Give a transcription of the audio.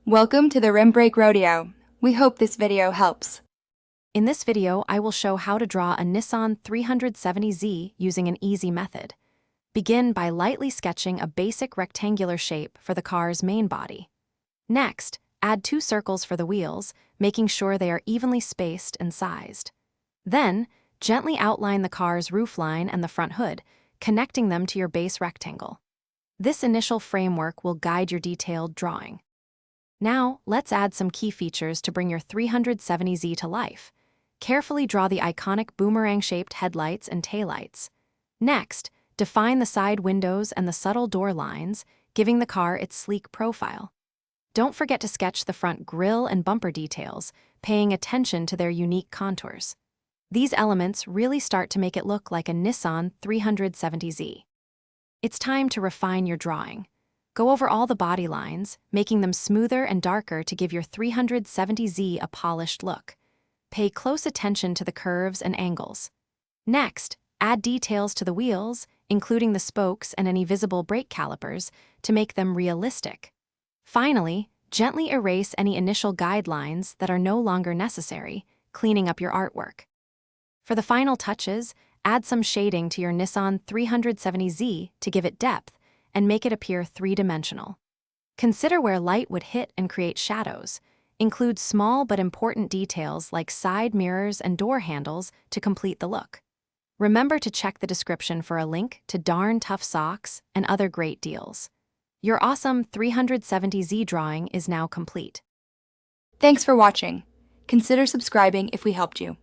Welcome to the Rim Break Rodeo. We hope this video helps. In this video, I will show how to draw a Nissan 370Z using an easy method. Begin by lightly sketching a basic rectangular shape for the car's main body. Next, add 2 circles for the wheels, making sure they are evenly spaced and sized. Then, gently outline the car's roofline and the front hood, connecting them to your base rectangle. This initial framework will guide your detailed drawing. Now, let's add some key features to bring your 370Z to life. Carefully draw the iconic boomerang-shaped headlights and taillights. Next, define the side windows and the subtle door lines, giving the car its sleek profile. Don't forget to sketch the front grille and bumper details, paying attention to their unique contours. These elements really start to make it look like a Nissan 370Z. It's time to refine your drawing. Go over all the body lines, making them smoother and darker to give your 370Z a polished look. Pay close attention to the curves and angles. Next, add details to the wheels, including the spokes and any visible brake calipers, to make them realistic. Finally, gently erase any initial guidelines that are no longer necessary, cleaning up your artwork. For the final touches, add some shading to your Nissan 370Z to give it depth and make it appear three-dimensional. Consider where light would hit and create shadows. Include small but important details like side mirrors and door handles to complete the look. Remember to check the description for a link to Darn Tough socks and other great deals. Your awesome 370Z drawing is now complete. Thanks for watching. Consider subscribing if we helped you.